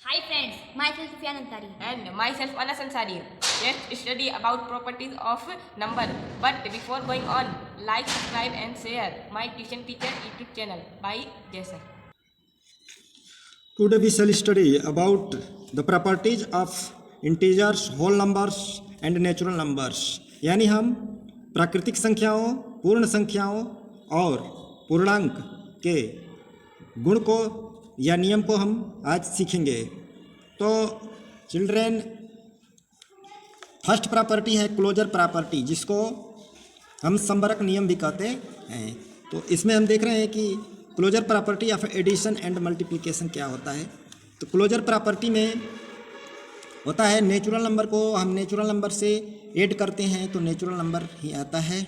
Hi friends, myself Sufyan Ansari. And myself Anas Ansari. Let's study about properties of number. But before going on, like, subscribe and share my tuition teacher YouTube channel by Jason. Today we shall study about the properties of integers, whole numbers and natural numbers. यानी हम प्राकृतिक संख्याओं, पूर्ण संख्याओं और पूर्णांक के गुण को या नियम को हम आज सीखेंगे। तो चिल्ड्रेन, फर्स्ट प्रॉपर्टी है क्लोजर प्रॉपर्टी, जिसको हम संबरक नियम भी कहते हैं। तो इसमें हम देख रहे हैं कि closure property of addition and multiplication क्या होता है। तो क्लोजर प्रॉपर्टी में होता है नेचुरल नंबर को हम नेचुरल नंबर से ऐड करते हैं तो नेचुरल नंबर ही आता है।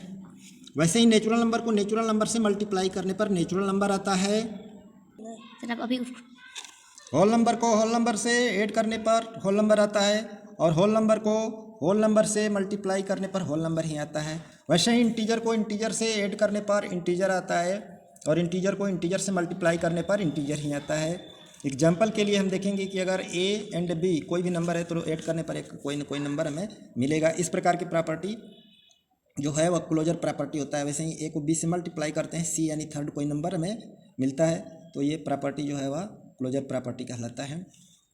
वैसे ही नेचुरल नंबर को नेचुरल नंबर से मल्टीप्लाई करने पर नेचुरल नंबर आता है। होल नंबर को होल नंबर से ऐड करने पर होल नंबर आता है और होल नंबर को होल नंबर से मल्टीप्लाई करने पर होल नंबर ही आता है। वैसे ही इंटीजर को इंटीजर से ऐड करने पर इंटीजर आता है और इंटीजर को इंटीजर से मल्टीप्लाई करने पर इंटीजर ही आता है। एग्जाम्पल के लिए हम देखेंगे कि अगर ए एंड बी कोई भी नंबर है तो ऐड करने पर एक कोई न कोई नंबर हमें मिलेगा। इस प्रकार की प्रॉपर्टी जो है वह क्लोजर प्रॉपर्टी होता है। वैसे ही ए को बी से मल्टीप्लाई करते हैं, सी यानी थर्ड कोई नंबर हमें मिलता है, तो ये प्रॉपर्टी जो है वह क्लोजर प्रॉपर्टी कहलाता है।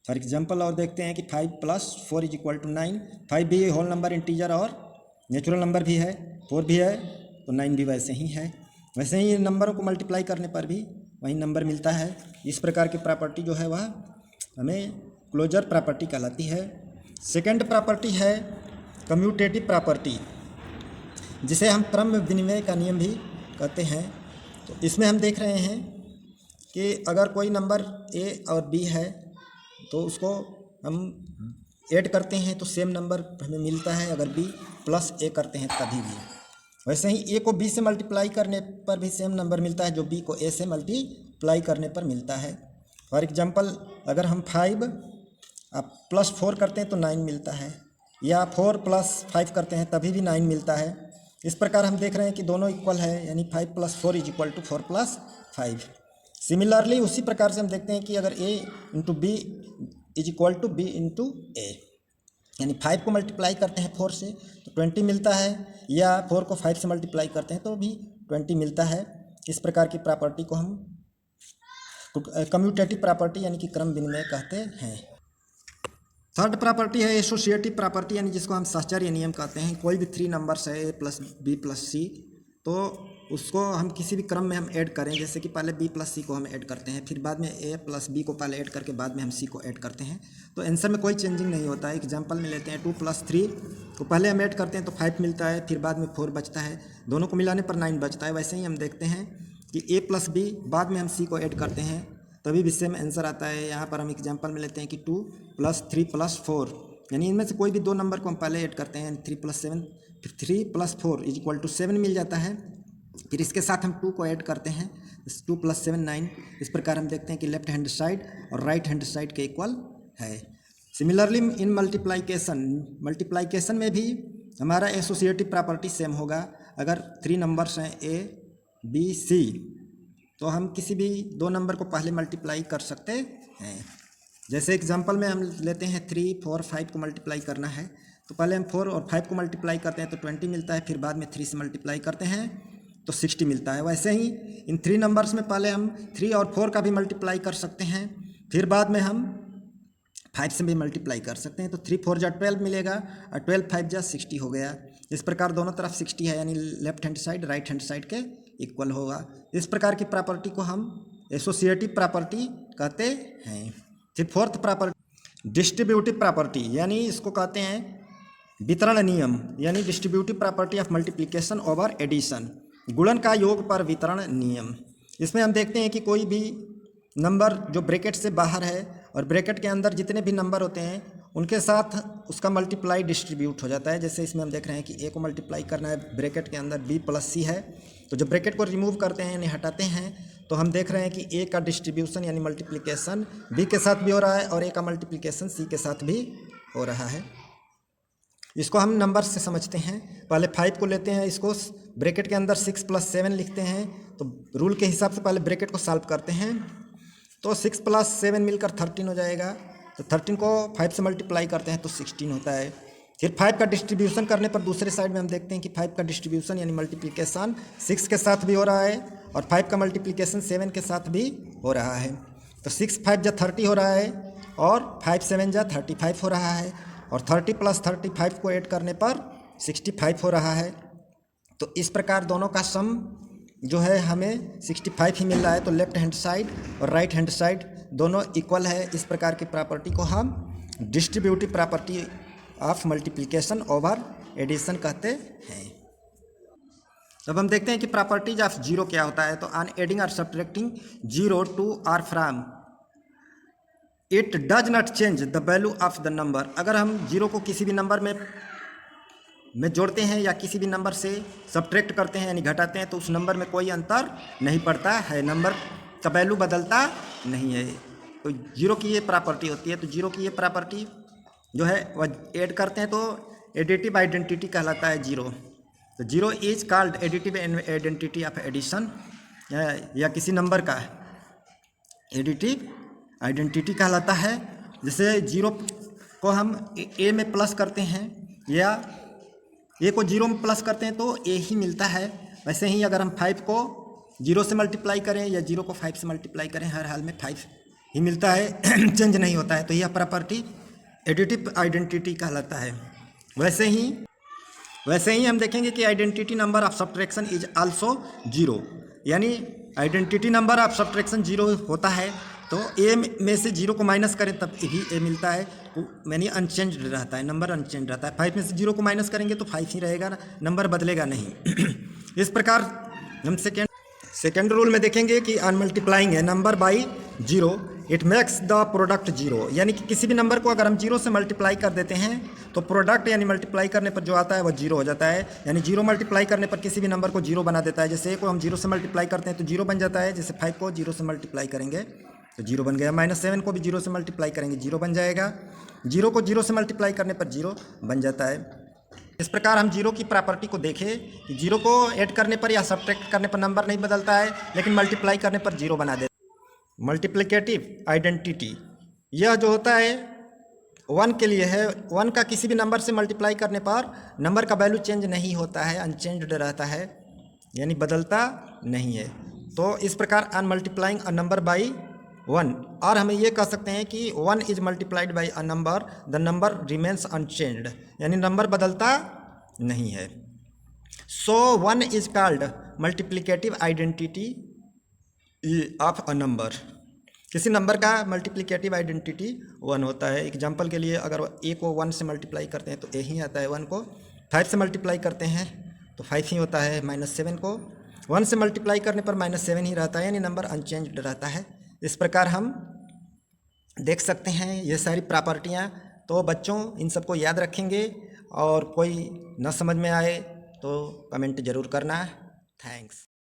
फॉर एग्जाम्पल और देखते हैं कि 5 + 4 = 9। 5 भी होल नंबर इंटीजर और नेचुरल नंबर भी है, 4 भी है तो 9 भी वैसे ही है। वैसे ही नंबरों को मल्टीप्लाई करने पर भी वही नंबर मिलता है। इस प्रकार की प्रॉपर्टी जो है वह हमें क्लोजर प्रॉपर्टी कहलाती है। सेकंड प्रॉपर्टी है कम्यूटेटिव प्रॉपर्टी, जिसे हम क्रम विनिमय का नियम भी कहते हैं। तो इसमें हम देख रहे हैं कि अगर कोई नंबर ए और बी है तो उसको हम ऐड करते हैं तो सेम नंबर हमें मिलता है, अगर बी प्लस ए करते हैं तभी भी। वैसे ही ए को बी से मल्टीप्लाई करने पर भी सेम नंबर मिलता है जो बी को ए से मल्टीप्लाई करने पर मिलता है। फॉर एग्जांपल अगर हम 5 + 4 करते हैं तो 9 मिलता है, या 4 + 5 करते हैं तभी भी 9 मिलता है। इस प्रकार हम देख रहे हैं कि दोनों इक्वल है, यानी 5 + 4 = 4 + 5। सिमिलरली उसी प्रकार से हम देखते हैं कि अगर a × b = b × a, यानी 5 को मल्टीप्लाई करते हैं 4 से तो 20 मिलता है, या 4 को 5 से मल्टीप्लाई करते हैं तो भी 20 मिलता है। इस प्रकार की प्रॉपर्टी को हम कम्यूटेटिव प्रॉपर्टी यानी कि क्रम विनिमय कहते हैं। थर्ड प्रॉपर्टी है एसोसिएटिव प्रॉपर्टी, यानी जिसको हम सहचर्य नियम कहते हैं। कोई भी 3 नंबर्स है a + b + c, तो उसको हम किसी भी क्रम में हम ऐड करें, जैसे कि पहले b + c को हम ऐड करते हैं, फिर बाद में a + b को पहले ऐड करके बाद में हम c को ऐड करते हैं, तो आंसर में कोई चेंजिंग नहीं होता है। एग्जांपल में लेते हैं 2 + 3 को पहले हम ऐड करते हैं तो 5 मिलता है, फिर बाद में 4 बचता है, दोनों को मिलाने पर 9 बचता है। वैसे ही हम देखते हैं कि a + b बाद में हम c को ऐड करते हैं तभी भी सेम आंसर आता है। यहाँ पर हम एग्जाम्पल में लेते हैं कि 2 + 3 + 4, यानी इनमें से कोई भी 2 नंबर को हम पहले ऐड करते हैं, 3 + 7 फिर 3 + 4 = 7 मिल जाता है, फिर इसके साथ हम 2 को ऐड करते हैं, 2 + 7 9। इस प्रकार हम देखते हैं कि लेफ्ट हैंड साइड और राइट हैंड साइड के इक्वल है। सिमिलरली इन मल्टीप्लाइकेशन में भी हमारा एसोसिएटिव प्रॉपर्टी सेम होगा। अगर 3 नंबर्स हैं a b c तो हम किसी भी 2 नंबर को पहले मल्टीप्लाई कर सकते हैं। जैसे एग्जांपल में हम लेते हैं 3 4 5 को मल्टीप्लाई करना है तो पहले हम 4 और 5 को मल्टीप्लाई करते हैं तो 20 मिलता है, फिर बाद में 3 से मल्टीप्लाई करते हैं तो 60 मिलता है। वैसे ही इन 3 नंबर्स में पहले हम 3 और 4 का भी मल्टीप्लाई कर सकते हैं, फिर बाद में हम 5 से भी मल्टीप्लाई कर सकते हैं, तो 3 4 = 12 मिलेगा और 12 5 = 60 हो गया। इस प्रकार दोनों तरफ 60 है, यानी left hand side right hand side के इक्वल होगा। इस प्रकार की प्रॉपर्टी को हम एसोसिएटिव प्रॉपर्टी कहते हैं। फिर फोर्थ प्रॉपर्टी डिस्ट्रीब्यूटिव प्रॉपर्टी, यानी इसको कहते हैं वितरण नियम, यानी distributive property of multiplication over addition, गुणन का योग पर वितरण नियम। इसमें हम देखते हैं कि कोई भी नंबर जो ब्रैकेट से बाहर है और ब्रैकेट के अंदर जितने भी नंबर होते हैं उनके साथ उसका मल्टीप्लाई डिस्ट्रीब्यूट हो जाता है। जैसे इसमें हम देख रहे हैं कि a को मल्टीप्लाई करना है, ब्रैकेट के अंदर b + c है, तो जब ब्रैकेट को रिमूव करते हैं यानी हटाते हैं तो हम देख रहे हैं कि a का डिस्ट्रीब्यूशन यानी मल्टीप्लिकेशन b के साथ भी हो रहा है और a का मल्टीप्लिकेशन c के साथ भी हो रहा है। इसको हम नंबर से समझते हैं। पहले 5 को लेते हैं, इसको ब्रैकेट के अंदर 6 + 7 लिखते हैं, तो रूल के हिसाब से पहले ब्रैकेट को सॉल्व करते हैं तो 6 + 7 मिलकर 13 हो जाएगा, तो 13 को 5 से मल्टीप्लाई करते हैं तो 16 होता है। फिर 5 का डिस्ट्रीब्यूशन करने पर दूसरे साइड में हम देखते हैं कि 5 का डिस्ट्रीब्यूशन यानी मल्टीप्लिकेशन 6 के साथ भी हो रहा है और 5 का मल्टीप्लिकेशन 7 के साथ भी हो रहा है। तो 6 5 जा 30 हो रहा है और 5 7 जा 35 हो रहा है और 30 प्लस 35 को ऐड करने पर 65 हो रहा है। तो इस प्रकार दोनों का सम जो है हमें 65 ही मिल रहा है। तो लेफ्ट हैंड साइड और राइट हैंड साइड दोनों इक्वल है। इस प्रकार की प्रॉपर्टी को हम distributive property of multiplication over addition कहते हैं। अब हम देखते हैं कि प्रॉपर्टीज ऑफ जीरो क्या होता है। तो ऑन एडिंग और सब्ट्रैक्टिंग जीरो टू और from it does not change the value of the number. अगर हम जीरो को किसी भी नंबर में जोड़ते हैं या किसी भी नंबर से सब्ट्रैक्ट करते हैं यानी घटाते हैं तो उस नंबर में कोई अंतर नहीं पड़ता है, नंबर का वैल्यू बदलता नहीं है। तो जीरो की ये प्रॉपर्टी होती है। तो जीरो की ये प्रॉपर्टी जो है वह ऐड करते हैं तो एडिटिव आइडेंटिटी कहलाता है जीरो। तो zero is called additive identity of addition, या किसी नंबर का एडिटिव आइडेंटिटी कहलाता है। जैसे जीरो को हम ए में प्लस करते हैं या ए को जीरो में प्लस करते हैं तो ए ही मिलता है। वैसे ही अगर हम 5 को जीरो से मल्टीप्लाई करें या जीरो को 5 से मल्टीप्लाई करें हर हाल में 5 ही मिलता है, चेंज नहीं होता है। तो यह प्रॉपर्टी एडिटिव आइडेंटिटी कहलाता है। वैसे ही हम देखेंगे कि identity number of subtraction is also zero, यानी identity number of subtraction zero होता है। तो ए में से जीरो को माइनस करें तब भी ए मिलता है, यानी अनचेंज रहता है, नंबर अनचेंज रहता है। 5 में से जीरो को माइनस करेंगे तो 5 ही रहेगा, नंबर बदलेगा नहीं। इस प्रकार हम सेकेंड रूल में देखेंगे कि ऑन मल्टीप्लाइंग है number by zero it makes the product zero, यानी कि किसी भी नंबर को अगर हम जीरो से मल्टीप्लाई कर देते हैं तो प्रोडक्ट यानी मल्टीप्लाई करने पर जो आता है वह जीरो हो जाता है। यानी जीरो मल्टीप्लाई करने पर किसी भी नंबर को जीरो बना देता है। जैसे ए को हम जीरो से मल्टीप्लाई करते हैं तो जीरो बन जाता है। जैसे 5 को जीरो से मल्टीप्लाई करेंगे तो जीरो बन गया। -7 को भी जीरो से मल्टीप्लाई करेंगे जीरो बन जाएगा। जीरो को जीरो से मल्टीप्लाई करने पर जीरो बन जाता है। इस प्रकार हम जीरो की प्रॉपर्टी को देखें कि जीरो को ऐड करने पर या सब्ट्रैक्ट करने पर नंबर नहीं बदलता है, लेकिन मल्टीप्लाई करने पर जीरो बना देता है। मल्टीप्लिकेटिव आइडेंटिटी यह जो होता है 1 के लिए है। 1 का किसी भी नंबर से मल्टीप्लाई करने पर नंबर का वैल्यू चेंज नहीं होता है, अनचेंज्ड रहता है, यानी बदलता नहीं है। तो इस प्रकार on multiplying a number by 1, और हम ये कह सकते हैं कि 1 is multiplied by a number the number remains unchanged, यानी नंबर बदलता नहीं है। सो 1 is called multiplicative identity of a number. किसी नंबर का मल्टीप्लिकेटिव आइडेंटिटी 1 होता है। एग्जाम्पल के लिए अगर ए को 1 से मल्टीप्लाई करते हैं तो ए ही आता है। 1 को 5 से मल्टीप्लाई करते हैं तो 5 ही होता है। -7 को 1 से मल्टीप्लाई करने पर -7 ही रहता है, यानी नंबर अनचेंज्ड रहता है। इस प्रकार हम देख सकते हैं ये सारी प्रॉपर्टियाँ। तो बच्चों इन सबको याद रखेंगे और कोई न समझ में आए तो कमेंट ज़रूर करना। थैंक्स।